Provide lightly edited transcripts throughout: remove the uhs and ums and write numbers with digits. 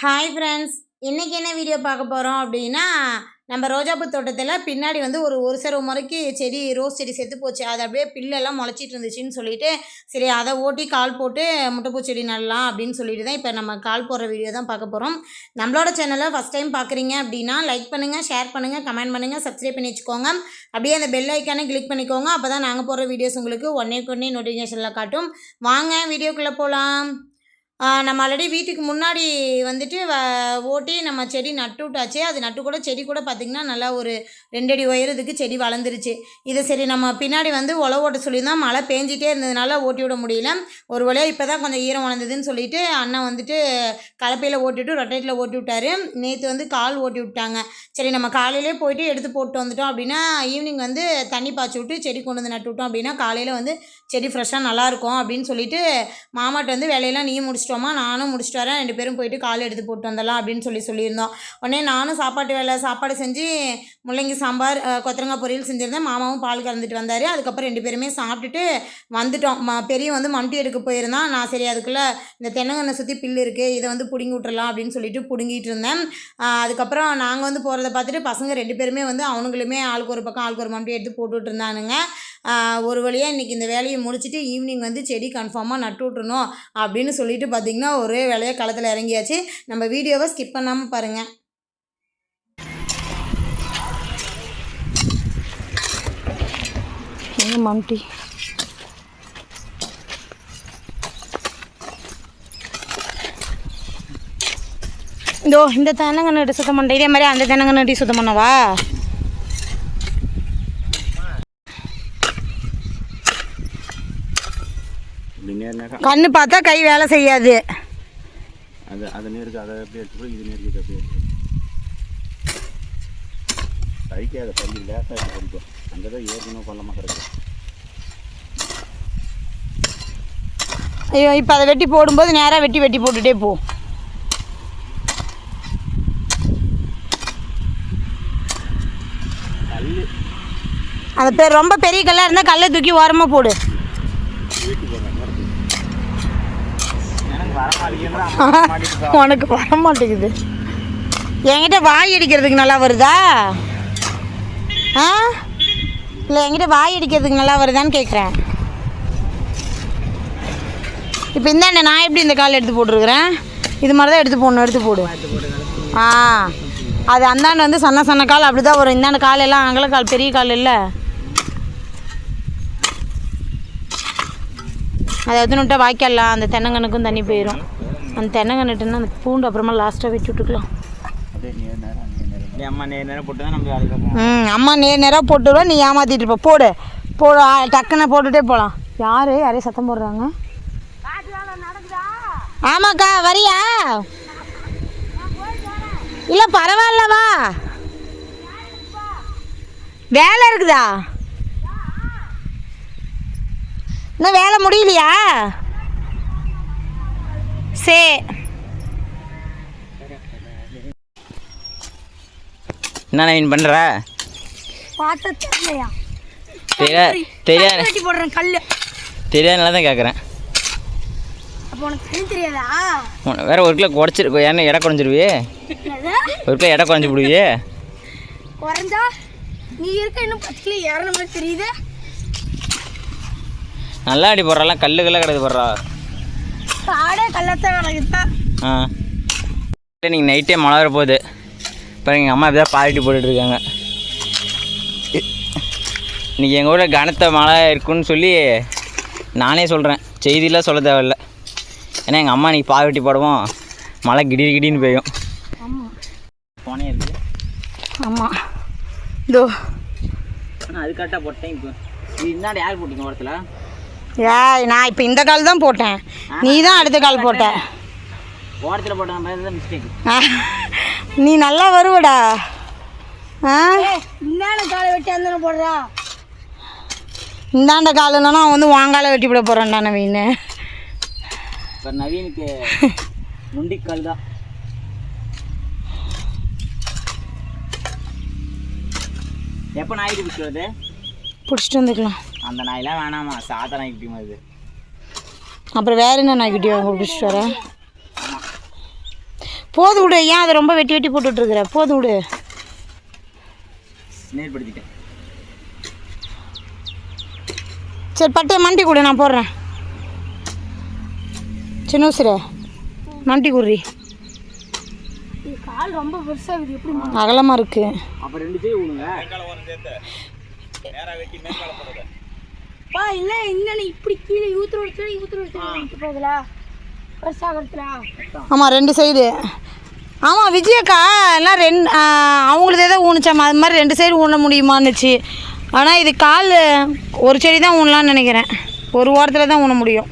Hi friends, இன்றைக்கி என்ன video பார்க்க போகிறோம் அப்படின்னா, நம்ம ரோஜாப்பூ தோட்டத்தில் பின்னாடி வந்து ஒரு சரவு முறைக்கு செடி ரோஸ் செடி செத்து போச்சு. அது அப்படியே பில்லெல்லாம் முளைச்சிட்டு இருந்துச்சுன்னு சொல்லிட்டு, சரி அதை ஓட்டி கால் போட்டு முட்டைப்பூ செடி நடலாம் அப்படின்னு சொல்லிட்டு தான் இப்போ நம்ம கால் போடுற வீடியோ தான் பார்க்க போகிறோம். நம்மளோட சேனலை ஃபஸ்ட் டைம் பார்க்குறீங்க அப்படின்னா லைக் பண்ணுங்கள், ஷேர் பண்ணுங்கள், கமெண்ட் பண்ணுங்கள், சப்ஸ்கிரைப் பண்ணி வச்சுக்கோங்க. அப்படியே அந்த பெல் ஐக்கானே கிளிக் பண்ணிக்கோங்க. அப்போ தான் நாங்கள் போடுற வீடியோஸ் உங்களுக்கு ஒன்னே நோட்டிஃபிகேஷனில் காட்டும். வாங்க வீடியோக்குள்ளே போகலாம். நம்ம ஆல்ரெடி வீட்டுக்கு முன்னாடி வந்துட்டு ஓட்டி நம்ம செடி நட்டு விட்டாச்சு. அது நட்டு கூட செடி கூட பார்த்திங்கன்னா நல்லா ஒரு 2 அடி உயரத்துக்கு செடி வளர்ந்துருச்சு. இதை சரி நம்ம பின்னாடி வந்து உழவு ஓட்ட சொல்லியிருந்தோம். மழை பேஞ்சிட்டே இருந்ததுனால ஓட்டி விட முடியல. ஒரு வழியாக இப்போ தான் கொஞ்சம் ஈரம் வளர்ந்ததுன்னு சொல்லிட்டு அண்ணன் வந்துட்டு கலப்பையில் ஓட்டிவிட்டு ரொட்டேட்டில் ஓட்டி விட்டார். நேற்று வந்து கால் ஓட்டி விட்டாங்க. சரி நம்ம காலையிலே போயிட்டு எடுத்து போட்டு வந்துட்டோம் அப்படின்னா ஈவினிங் வந்து தண்ணி பாய்ச்சி விட்டு செடி கொண்டு வந்து நட்டு விட்டோம் அப்படின்னா காலையில் வந்து செடி ஃப்ரெஷ்ஷாக நல்லாயிருக்கும் அப்படின்னு சொல்லிட்டு மாமாட்ட வந்து வேலையெல்லாம் நீயும் முடிச்சிட்டோமா, நானும் முடிச்சிட்டு வரேன், 2 பேரும் போயிட்டு கால் எடுத்து போட்டு வந்துடலாம் அப்படின்னு சொல்லியிருந்தோம். உடனே நானும் சாப்பாடு செஞ்சு முள்ளங்கி சாம்பார், கொத்தரங்காய் பொரியல் செஞ்சுருந்தேன். மாமாவும் பால் கறந்துட்டு வந்தார். அதுக்கப்புறம் 2 பேருமே சாப்பிட்டுட்டு வந்துட்டோம். பெரிய வந்து மண்டி எடுக்க போயிருந்தான். நான் சரி அதுக்குள்ளே இந்த தென்னங்கன்னை சுற்றி பில்லு இருக்குது, இதை வந்து பிடுங்கி விட்டுறலாம் அப்படின்னு சொல்லிட்டு பிடுங்கிட்டு இருந்தேன். அதுக்கப்புறம் நாங்கள் வந்து போகிறத பார்த்துட்டு பசங்க 2 பேருமே வந்து அவனுங்களுமே ஆளுக்கு ஒரு பக்கம் ஆளுக்கு ஒரு மண்டி எடுத்து போட்டுட்டு இருந்தானுங்க. ஒரு வழியாக இன்றைக்கி இந்த வேலையை முடிச்சுட்டு ஈவினிங் வந்து செடி கன்ஃபார்மாக நட்டு விட்றணும் அப்படின்னு சொல்லிட்டு பார்த்திங்கன்னா ஒரே வேலையாக களத்தில் இறங்கியாச்சு. நம்ம வீடியோவை ஸ்கிப் பண்ணாமல் பாருங்கள். மம்டி இந்த தென்னங்கன்று சுத்தம் பண்ண இதே மாதிரி அந்த தென்னங்கன்று சுத்தம் பண்ணவா? கண்ணு பார்த்தா கை வேலை செய்யாது. அது நேருக்கு அதை எப்படி எடுத்துக்கோ, இது நேருக்கு அப்படியே கைக்காத பள்ளி லேசாக எடுத்து அங்கே தான் ஏற்கனவே கொள்ளமாக கிடக்கு. ஐயோ, இப்போ அதை வெட்டி போடும்போது நேராக வெட்டி போட்டுகிட்டே போ. அது ரொம்ப பெரிய கல்லாக இருந்தால் கல்லை தூக்கி ஓரமாக போடு. உனக்கு வர மாட்டேங்குது. என்கிட்ட வாய் அடிக்கிறதுக்கு நல்லா வருதா? இல்லை என்கிட்ட வாய் அடிக்கிறதுக்கு நல்லா வருதான்னு கேட்குறேன். இப்போ இந்தாண்ட நான் எப்படி இந்த கால் எடுத்து போட்டுருக்குறேன், இது மாதிரி தான் எடுத்து போடு. அது அந்தாண்ட வந்து சன்ன கால் அப்படி தான் வரும். இந்தாண்ட கால் எல்லாம் அங்கல கால், பெரிய கால் இல்லை. அதை எடுத்துனுட்டா வாய்க்காலாம் அந்த தென்னங்கன்னுக்கும் தண்ணி போயிடும். அந்த தென்னங்கன்னுட்டுன்னா அந்த பூண்டு அப்புறமா லாஸ்ட்டாக வெட்டி விட்டுக்கலாம். அம்மா நேராக போட்டுருவோம், நீ ஏமாற்றிட்டு இருப்ப. போடு டக்குன்னு போட்டுகிட்டே போகலாம். யாரையும் சத்தம் போடுறாங்க? ஆமாக்கா வரியா? இல்லை பரவாயில்லவா, வேலை இருக்குதா? இன்னும் வேலை முடியலையா? சரி, என்ன நவீன் பண்ணுற? தெரியாதுனால தான் கேட்குறேன். வேற 1 கிலோ குறைச்சிருக்கோம். ஏன்னா எடை குறைஞ்சிருவியே, 1 கிலோ எடை குறைஞ்சி விடுவியே. குறைஞ்சா நீ இருக்க இன்னும் 10 கிலோ ஏறன மாதிரி தெரியுது. நல்லா அடி போடுறாலாம், கல்லு கிடக்கு போடுறா. நீங்கள் நைட்டே மழை வர போகுது. இப்போ எங்கள் அம்மா இப்படி தான் பாலிட்டி போட்டுட்ருக்காங்க. இன்றைக்கி எங்கள் ஊரில் கனத்த மழை இருக்குன்னு சொல்லி நானே சொல்கிறேன், செய்தியெலாம் சொல்ல தேவையில்லை. ஏன்னா எங்கள் அம்மா இன்றைக்கி பாலிட்டி போடுவோம், மழை கிடின்னு பெய்யும். போனே இருக்குது. ஆமாம், ஆனால் அது கரெக்டாக போட்டேன். இப்போ இது இந்தாண்ட யார் போட்டிங்க ஓரத்தில்? நான் இப்போ இந்த கால் தான் போட்டேன், நீ தான் அடுத்த கால் போட்ட. ஓரத்தில் போட்ட மிஸ்டேக். நீ நல்லா வருவடா. இந்தாண்ட காலை வெட்டி அந்த போடுறா. இந்தாண்ட காலுன்னா அவன் வந்து வாங்கால வெட்டி விட போகிறான்டா நவீன். இப்போ நவீனுக்கு நுண்டிக்கால் தான். எப்போ நாய்க்கு பிடிச்சிட்டு பிடிச்சிட்டு வந்துக்கலாம். அந்த நாயெல்லாம் வேணாமா, சாதா நாய்க்குட்டி மாதிரி. அப்புறம் வேறு என்ன நாய்க்குட்டி வாங்க பிடிச்சிட்டு வரேன். போது விடு, ஏன் அதை ரொம்ப வெட்டி வெட்டி போட்டுட்ருக்குற? போது விடு. நேர்படுத்திட்டேன். சரி பட்டையை மண்டி கொடு, நான் போடுறேன். சின்ன உசுர மண்டி குடுறி. கால் ரொம்ப பெருசாக இருக்குது, எப்படி அகலமாக இருக்குது. அப்போ 2 சைடு ஊனுங்க. பா இல்லை இன்னும் இப்படி கீழே ஊற்றுற போகுதுல பெருசாகிறதுல. ஆமாம் 2 சைடு. ஆமாம் விஜயக்கா எல்லாம் அவங்களுக்கு எதாவது ஊனிச்சாமா, அது மாதிரி 2 சைடு ஊன முடியுமான்னுச்சு. ஆனால் இது கால் ஒரு செடி தான் ஊனலான்னு நினைக்கிறேன், ஒரு ஓரத்தில் தான் ஊன முடியும்.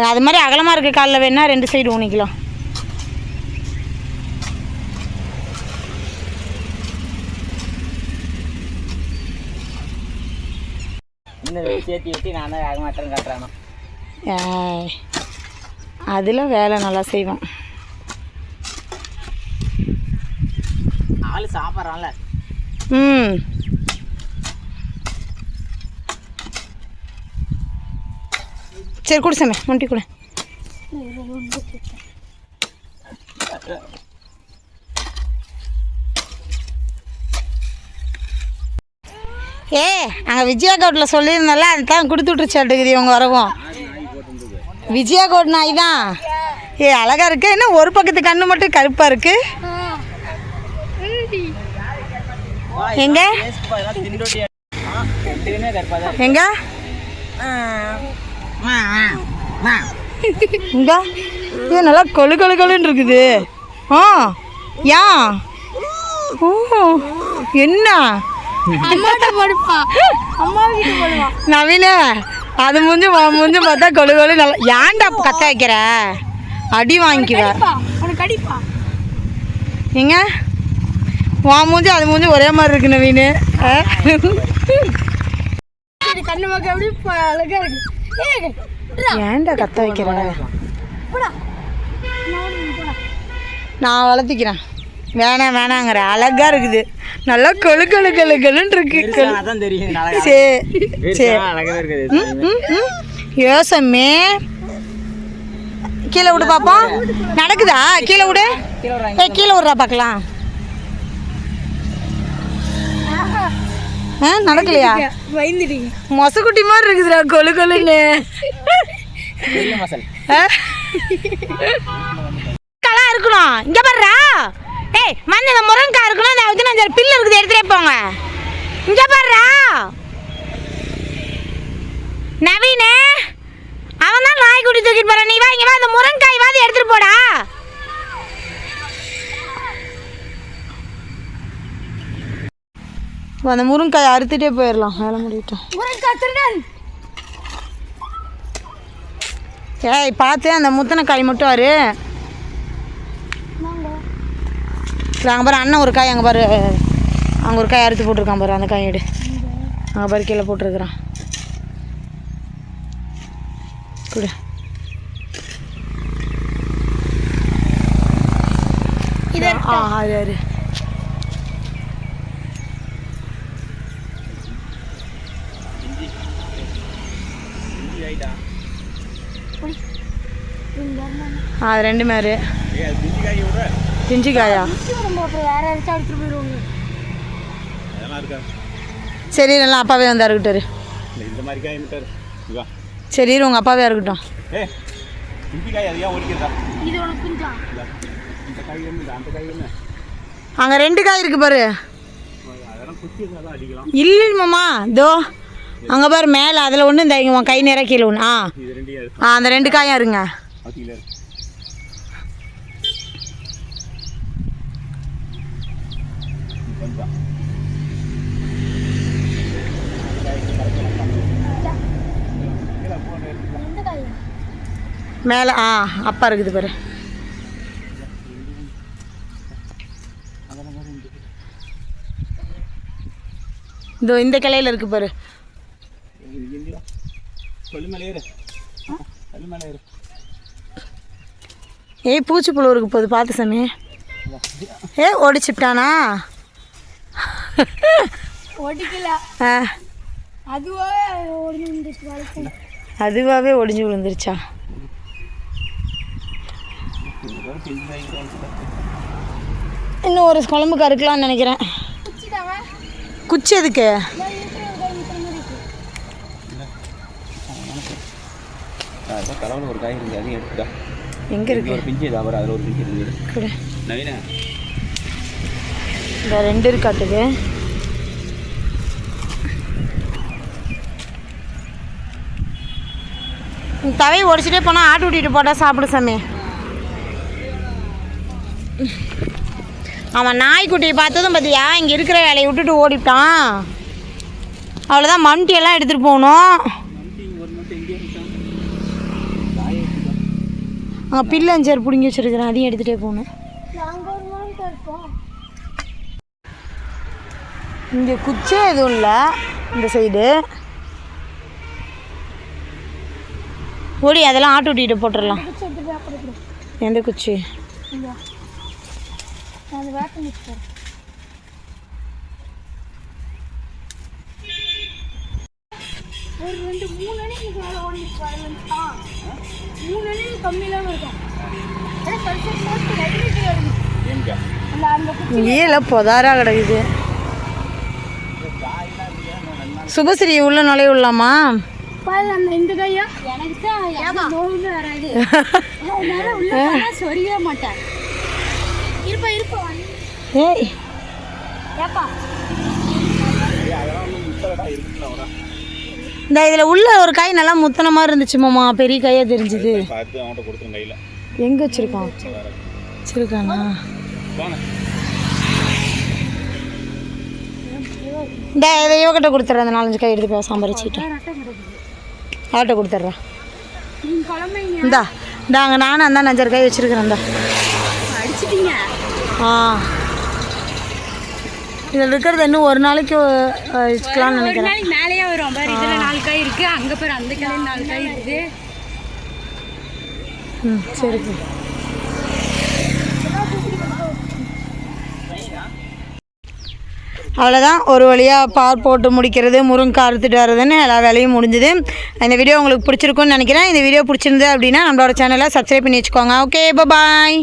அது மாதிரி அகலமாக இருக்க காலில் வேணா 2 சைடு ஊனிக்கலாம். இன்னும் சேர்த்து வச்சு நான் தான் ஆகமாட்டேன்னு காட்டுறானோ. அதில் வேலை நல்லா செய்வேன். ஆள் சாப்பிட்றான்ல. ம் சரி கொடு சாமி, முட்டி கொடு. அங்கே விஜயா கோட்டில் சொல்லியிருந்தால அது தான் கொடுத்து விட்டுருச்சாட்டுக்குது இவங்க வரவும். விஜயா கோட் நாய் தான். அழகாக இருக்கு. என்ன ஒரு பக்கத்து கண்ணு மட்டும் கருப்பாக இருக்கு. எங்க எங்க இங்க இது நல்லா கொழு கொழு கொழுன்னு இருக்குது. யா என்ன நவீன அது முடிஞ்சு பார்த்தா கொழு கொழு நல்லா. ஏன்டா கத்த வைக்கிற? அடி வாங்கிக்குவ. எங்க உன் மூஞ்சி அது மூஞ்சி ஒரே மாதிரி இருக்கு நவீன். ஏன்டா கத்த வைக்கிற? நான் வளர்த்திக்கிறேன். வேணாங்கிற. அழகா இருக்குது, நல்லா கொழு கொழு கொழு கொழுன்னு இருக்கு. யோசமே கீழே விடு பாப்போம். நடக்குதா? கீழே விடு. கீழே விடுறா பார்க்கலாம். நடக்கலையா? மொசக்குட்டி மாதிரி இருக்குதுடா கொழு கொழுன்னு. இருக்கணும் இங்க பாருடா. இந்த முருங்கக்காய் இருக்கணும். இந்த 15 பில்லு இருக்குது, எடுத்துட்டே போங்க. இங்க பாருடா நவீன, அவன் தான் நாய்க்குட்டி தூக்கிட்டு போறான். நீ வா இங்க வா, இந்த முருங்காய் வாதி எடுத்துட்டு போடா. அந்த முருங்காய் அறுத்துட்டே போயிடலாம், வேலை முடிவிட்டோம். பார்த்து அந்த முத்தனை காய் மட்டும் வரு. அங்கே பாரு அண்ணன் ஒரு காய், அங்கே பாரு அங்கே ஒரு காய் அறுத்து போட்டிருக்கான் பாரு. அந்த காய் எடு. அங்கே பாரு கீழே போட்டிருக்கிறான். கொடு. அது அது 2 மாரு பிஞ்சு காயா. சரி நல்லா அப்பாவே வந்து இருக்கட்டும். சரி உங்கள் அப்பாவே இருக்கட்டும். அங்கே 2 காய் இருக்கு பாரு. இல்லைம்மாம்மா இதோ அங்கே பாரு மேலே, அதில் ஒன்று இந்த இங்கே கை நேராக கீழே ஒன்று. அந்த 2 காயாக இருங்க. மேலே அப்பா இருக்குது பாரு. இதோ இந்த கிளையில் இருக்கு பாரு. பூச்சி புழு இருக்கு போது பார்த்து சாமி. ஓடிச்சுட்டானா? அதுவாகவே ஒடிஞ்சு விழுந்துருச்சா? இன்னும் ஒரு குழம்பு கறுக்கலாம்னு நினைக்கிறேன். குச்சி எதுக்கு? கடவுள் ஒரு காய் இருக்குது, அதையும் எடுத்துக்கா. எங்கே இருக்கு? ஒரு பிஞ்சு அவர் அதில் ஒரு பிஞ்சு இருக்குது. நவீன இந்த 2 இருக்காட்டுக்கு. தவையை உடச்சிட்டே போனால் ஆட்டு விட்டிட்டு போட்டால் சாப்பிடு சாமி. அவன் நாய்க்குட்டியை பார்த்ததும் பார்த்தியா இங்கே இருக்கிற வேலையை விட்டுட்டு ஓடிட்டான். அவ்வளோதான். மம்டியெல்லாம் எடுத்துகிட்டு போகணும். அங்கே பில்லஞ்சர் பிடுங்கி வச்சுருக்கிறேன், அதையும் எடுத்துகிட்டே போகணும். இங்கே குச்சே எதுவும் இல்லை இந்த சைடு. ஓடி அதெல்லாம் ஆட்டு விட்டிட்டு போட்டுடலாம். எந்த குச்சி? ஒரு 2-3 அணிக்கு மேலே ஓடிச்சு. 3 அணிக்கு கம்மியிலாம் இருக்கும். இங்கேயே இல்லை பொதாராக கிடக்குது. சுபஸ்ரீ உள்ள நுழைய விடலாமா? அந்த இந்த கையா எனக்கு தான் நோவுன்னு வராது, அதனால உள்ள சொரிய மாட்டேன். இருப்பா ஏய் ஏப்பா இந்த இதில் உள்ள ஒரு காய் நல்லா முத்தன மாதிரி இருந்துச்சு மாமா, பெரிய காயாக தெரிஞ்சுது. எங்கே வச்சுருக்கான்? வச்சுருக்கானா? இந்த இதை இவக்கிட்ட கொடுத்துட்றேன். அந்த 4-5 காய் எடுத்து சாம்பார் வச்சுக்கிட்டேன். ஆட்டை கொடுத்துட்றேன். இந்தா அங்கே நானும் அந்த 5 காய் வச்சுருக்கிறேன். இந்தா அடிச்சிட்டீங்க. இதில் இருக்கிறது இன்னும் ஒரு நாளைக்கு வச்சுக்கலாம்னு நினைக்கிறேன். நாளைக்கு மேலேயே வரும் பாரு. இதில் 4 காய் இருக்குது, அங்கே பாரு அந்த காயில் 4 காய் இருக்குது. சரி. அவ்வளோதான். ஒரு வழியாக பார் போட்டு முடிக்கிறது, முருங்கை அறுத்துட்டு வர்றதுன்னு எல்லா வேலையும் முடிஞ்சுது. இந்த வீடியோ உங்களுக்கு பிடிச்சிருக்குன்னு நினைக்கிறேன். இந்த வீடியோ பிடிச்சிருந்து அப்படின்னா நம்மளோட சேனலை சப்ஸ்கிரைப் பண்ணி வச்சுக்கோங்க. ஓகே, பாய்.